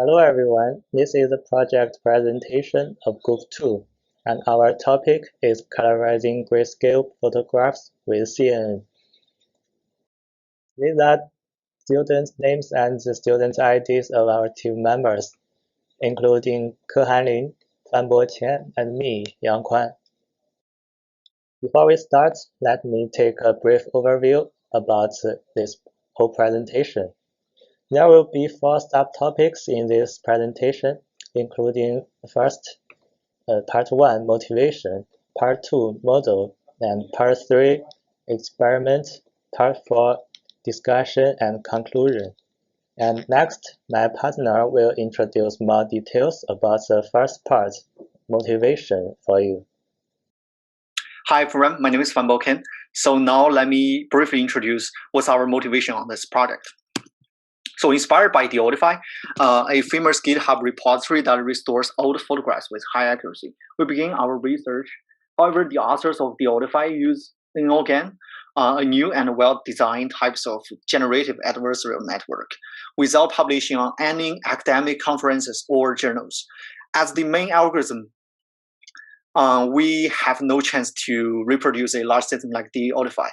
Hello everyone, this is a project presentation of Group 2, and our topic is Colorizing Grayscale Photographs with CNN. These are student names and the student IDs of our team members, including Hanlin, Boqian, and me, Kuan. Before we start, let me take a brief overview about this whole presentation. There will be 4 subtopics in this presentation, including first, Part 1, Motivation, Part 2, Model, and Part 3, Experiment, Part 4, Discussion and Conclusion. And next, my partner will introduce more details about the first part, Motivation, for you. Hi everyone, my name is Boqian. So now let me briefly introduce what's our motivation on this project. So inspired by Deodify, a famous GitHub repository that restores old photographs with high accuracy, we began our research. However, the authors of Deodify use again a new and well-designed types of generative adversarial network without publishing on any academic conferences or journals. As the main algorithm, we have no chance to reproduce a large system like Deodify.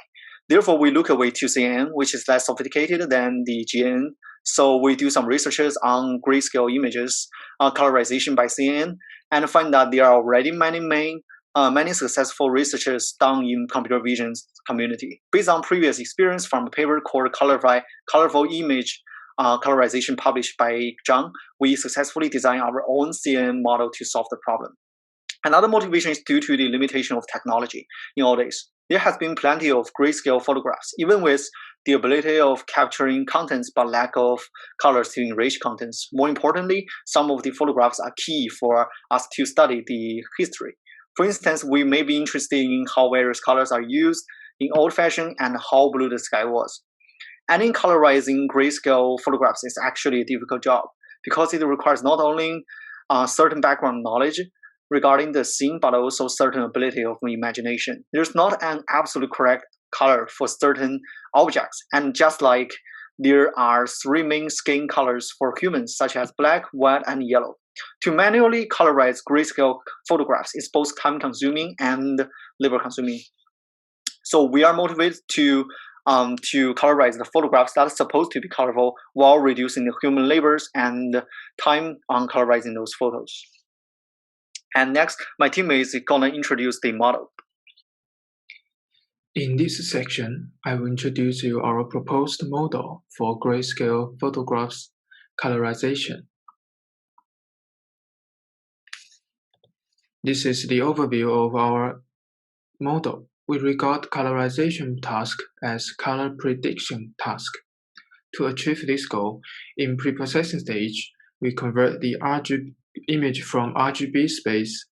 Therefore, we look away to CNN, which is less sophisticated than the GN. So we do some researches on grayscale images, colorization by CNN, and find that there are already many successful researches done in computer vision community. Based on previous experience from a paper called Colorful Image Colorization published by Zhang, we successfully designed our own CNN model to solve the problem. Another motivation is due to the limitation of technology in all days. There has been plenty of grayscale photographs, even with the ability of capturing contents but lack of colors to enrich contents. More importantly, some of the photographs are key for us to study the history. For instance, we may be interested in how various colors are used in old-fashioned and how blue the sky was. And in colorizing grayscale photographs is actually a difficult job because it requires not only certain background knowledge regarding the scene, but also certain ability of imagination. There's not an absolute correct color for certain objects. And just like there are 3 main skin colors for humans, such as black, white, and yellow. To manually colorize grayscale photographs is both time-consuming and labor-consuming. So we are motivated to colorize the photographs that are supposed to be colorful while reducing the human labors and time on colorizing those photos. And next, my teammate is going to introduce the model. In this section, I will introduce you our proposed model for grayscale photographs colorization. This is the overview of our model. We regard colorization task as color prediction task. To achieve this goal, in preprocessing stage, we convert the image from RGB space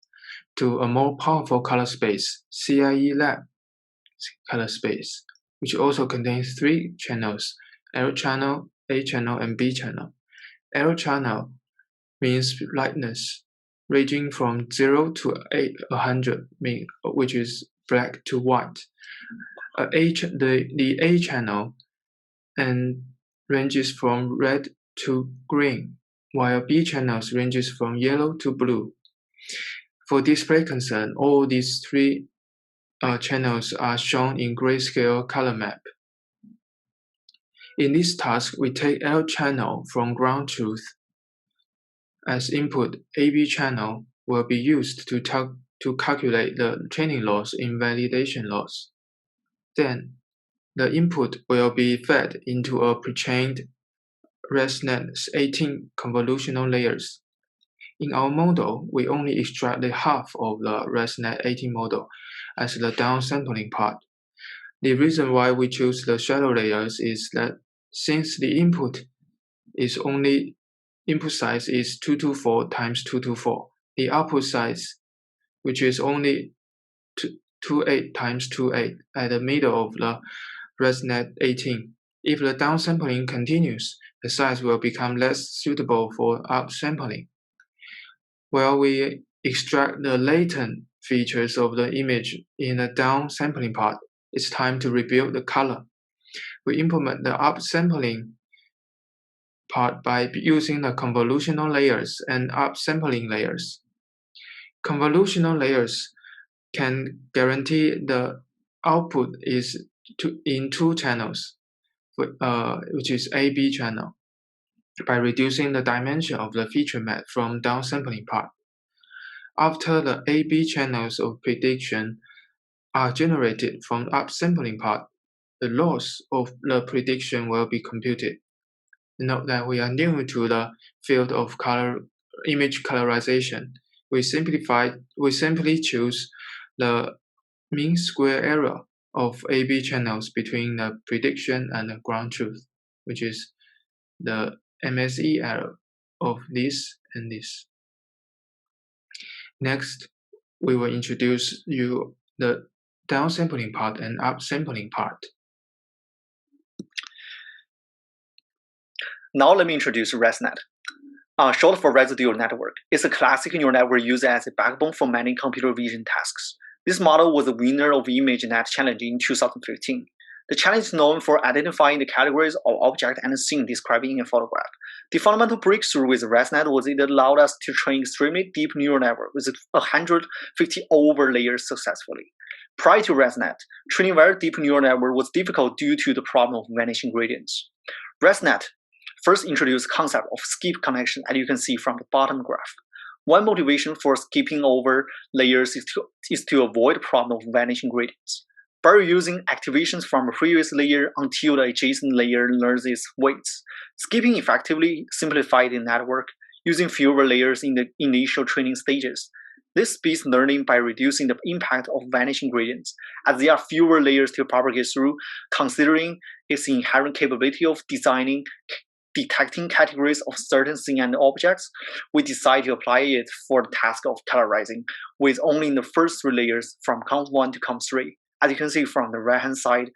to a more powerful color space, CIE lab color space, which also contains 3 channels, L channel, A channel, and B channel. L channel means lightness, ranging from 0 to 100, which is black to white. The A channel and ranges from red to green, while B channels ranges from yellow to blue. For display concern, all these 3 channels are shown in grayscale color map. In this task, we take L channel from ground truth. As input, AB channel will be used to calculate the training loss in validation loss. Then, the input will be fed into a pre-trained ResNet 18 convolutional layers. In our model, we only extract the half of the ResNet 18 model as the downsampling part. The reason why we choose the shadow layers is that since the input size is 224 times 224, the output size, which is only 28 times 28 at the middle of the ResNet 18. If the downsampling continues, the size will become less suitable for upsampling. While we extract the latent features of the image in the downsampling part, it's time to rebuild the color. We implement the upsampling part by using the convolutional layers and upsampling layers. Convolutional layers can guarantee the output is in two channels, which is A-B channel, by reducing the dimension of the feature map from downsampling part. After the A-B channels of prediction are generated from upsampling part, the loss of the prediction will be computed. Note that we are new to the field of image colorization. We simply choose the mean square error of A-B channels between the prediction and the ground truth, which is the MSE error of this and this. Next, we will introduce you the downsampling part and upsampling part. Now let me introduce ResNet. Short for residual network. It's a classic neural network used as a backbone for many computer vision tasks. This model was the winner of ImageNet Challenge in 2015. The challenge is known for identifying the categories of object and scene described in a photograph. The fundamental breakthrough with ResNet was it allowed us to train extremely deep neural network with 150 over layers successfully. Prior to ResNet, training very deep neural network was difficult due to the problem of vanishing gradients. ResNet first introduced the concept of skip connection, as you can see from the bottom graph. One motivation for skipping over layers is to avoid the problem of vanishing gradients. By using activations from a previous layer until the adjacent layer learns its weights, skipping effectively simplified the network using fewer layers in the initial training stages. This speeds learning by reducing the impact of vanishing gradients, as there are fewer layers to propagate through, considering its inherent capability of detecting categories of certain things and objects. We decide to apply it for the task of colorizing, with only the first three layers from count 1 to count 3, as you can see from the right-hand side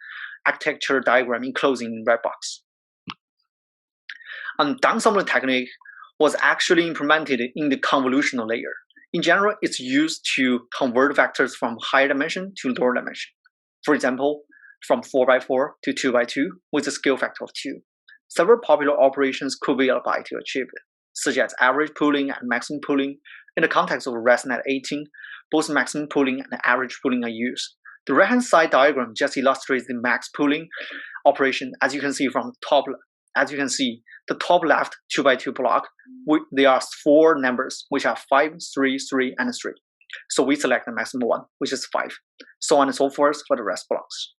architecture diagram enclosed in red box. And downsampling technique was actually implemented in the convolutional layer. In general, it's used to convert vectors from higher dimension to lower dimension. For example, from 4x4 to 2x2 with a scale factor of 2. Several popular operations could be applied to achieve it, such as average pooling and maximum pooling. In the context of ResNet 18, both maximum pooling and average pooling are used. The right-hand side diagram just illustrates the max pooling operation. As you can see from the top, the top left 2x2 block, there are 4 numbers, which are 5, 3, 3, and 3. So we select the maximum one, which is 5. So on and so forth for the rest blocks.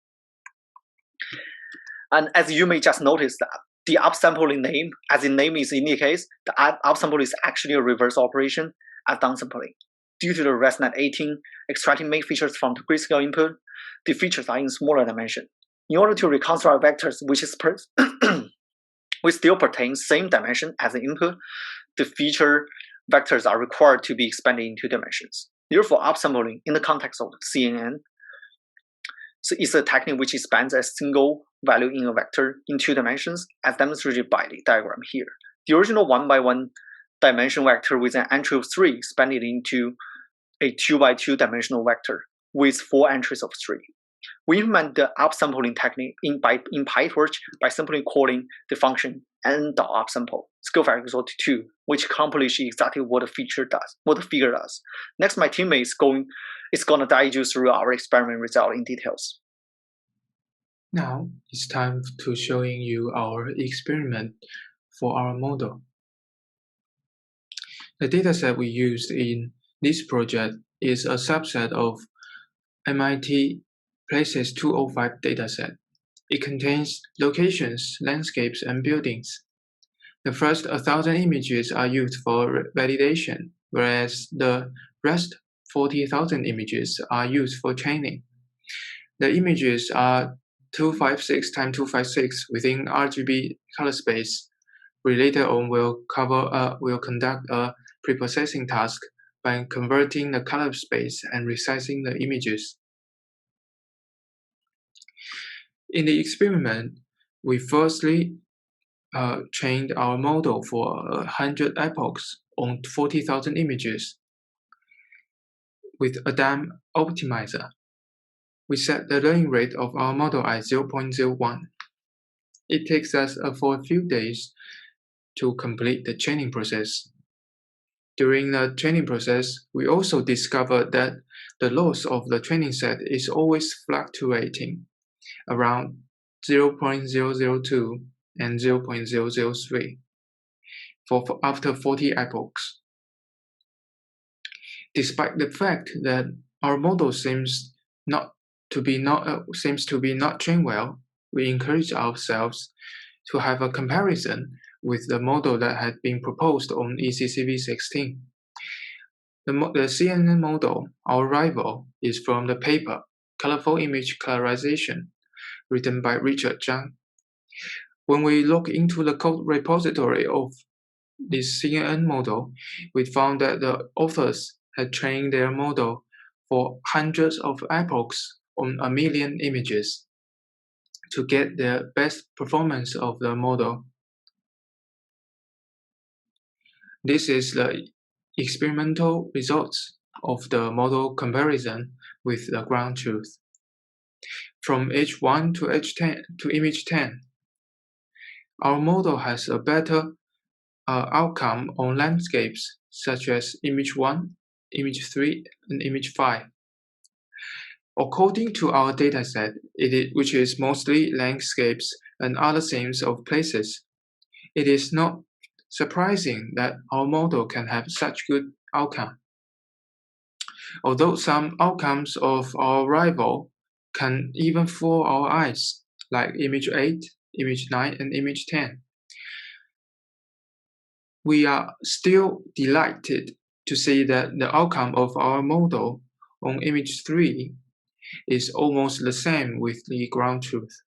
And as you may just notice that the upsampling name, as the name is indicates, the upsampling is actually a reverse operation as downsampling. Due to the ResNet 18 extracting main features from the grayscale input, the features are in smaller dimension. In order to reconstruct vectors which still pertain same dimension as the input, the feature vectors are required to be expanded in 2 dimensions. Therefore, upsampling in the context of CNN is a technique which expands a single value in a vector in 2 dimensions, as demonstrated by the diagram here. The original 1x1 dimension vector with an entry of 3 expanded into a 2x2 dimensional vector with 4 entries of 3. We implement the upsampling technique in PyTorch by simply calling the function n.upsample, scale factor equal to 2, which accomplishes exactly what the figure does. Next, my teammate is going to guide you through our experiment result in details. Now it's time to showing you our experiment for our model. The dataset we used in this project is a subset of MIT Places 205 dataset. It contains locations, landscapes, and buildings. The first 1,000 images are used for validation, whereas the rest 40,000 images are used for training. The images are 256 x 256 within RGB color space. We later on will conduct a preprocessing task by converting the color space and resizing the images. In the experiment, we firstly trained our model for 100 epochs on 40,000 images with a DAM optimizer. We set the learning rate of our model at 0.01. It takes us for a few days to complete the training process. During the training process, we also discovered that the loss of the training set is always fluctuating around 0.002 and 0.003 after 40 epochs. Despite the fact that our model seems to be not trained well, we encourage ourselves to have a comparison with the model that had been proposed on ECCV16. The CNN model, our rival, is from the paper Colorful Image Colorization, written by Richard Zhang. When we look into the code repository of this CNN model, we found that the authors had trained their model for hundreds of epochs on 1 million images to get the best performance of the model. This is the experimental results of the model comparison with the ground truth. From H1 to H10 to image 10, our model has a better outcome on landscapes such as image 1, image 3, and image 5. According to our dataset, which is mostly landscapes and other scenes of places, it is not surprising that our model can have such good outcome. Although some outcomes of our rival can even fool our eyes, like image 8, image 9, and image 10. We are still delighted to see that the outcome of our model on image 3 is almost the same with the ground truth.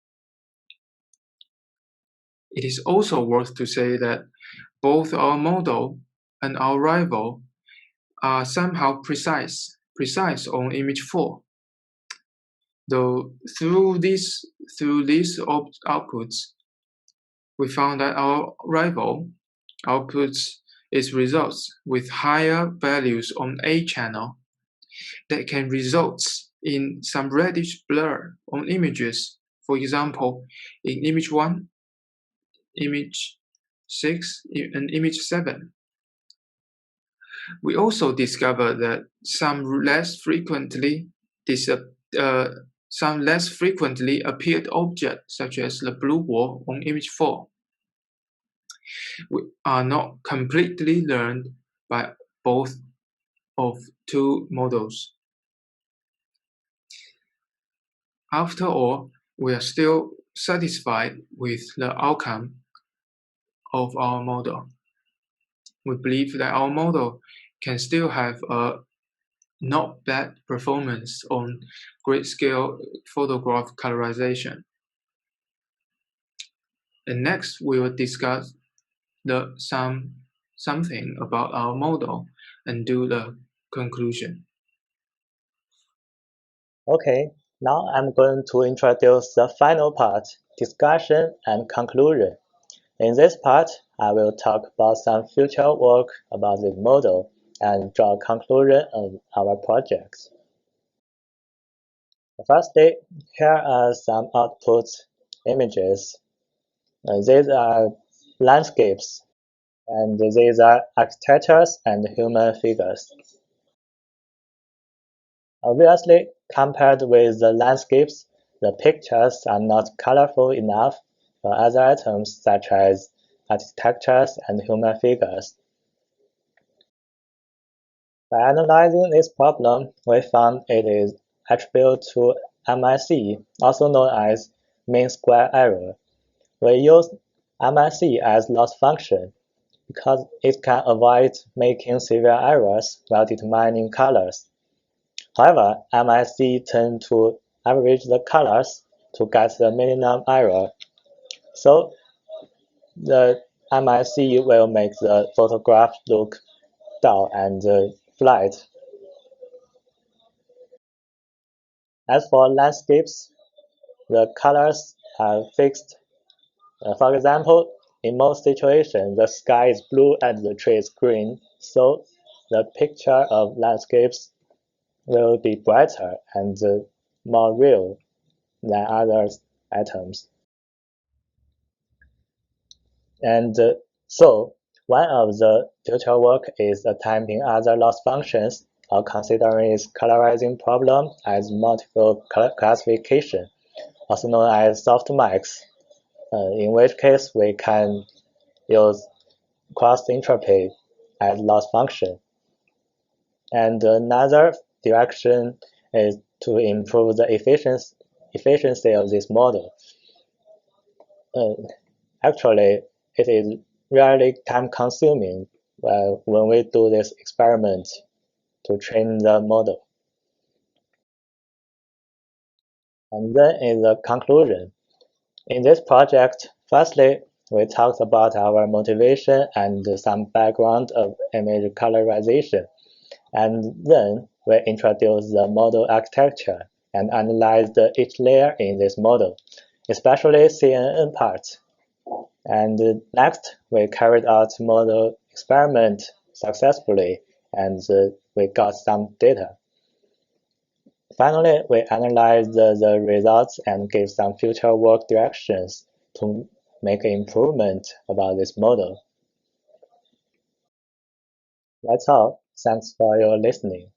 It is also worth to say that both our model and our rival are somehow precise on image 4. Though through these outputs, we found that our rival outputs its results with higher values on A channel that can result in some reddish blur on images. For example, in image 1, image 6, and image 7. We also discovered that some less frequently appeared objects, such as the blue wall on image 4, are not completely learned by both of two models. After all, we are still satisfied with the outcome of our model. We believe that our model can still have a not bad performance on grayscale photograph colorization. And next, we will discuss something about our model and do the conclusion. Okay, now I'm going to introduce the final part, discussion and conclusion. In this part, I will talk about some future work about this model and draw a conclusion of our projects. Firstly, here are some output images. These are landscapes, and these are architectures and human figures. Obviously, compared with the landscapes, the pictures are not colorful enough for other items such as architectures and human figures. By analyzing this problem, we found it is attributable to MIC, also known as mean square error. We use MIC as loss function because it can avoid making severe errors while determining colors. However, MIC tends to average the colors to get the minimum error. So the MIC will make the photograph look dull and flat. As for landscapes, the colors are fixed. For example, in most situations, the sky is blue and the tree is green, so the picture of landscapes will be brighter and more real than other items. And So one of the future work is attempting other loss functions or considering its colorizing problem as multiple classification, also known as softmax, in which case we can use cross entropy as loss function. And another direction is to improve the efficiency of this model. Actually, it is really time-consuming when we do this experiment to train the model. And then in the conclusion, in this project, firstly, we talked about our motivation and some background of image colorization. And then we introduced the model architecture and analyzed each layer in this model, especially CNN parts. And next, we carried out model experiment successfully, and we got some data. Finally, we analyzed the results and gave some future work directions to make improvement about this model. That's all. Thanks for your listening.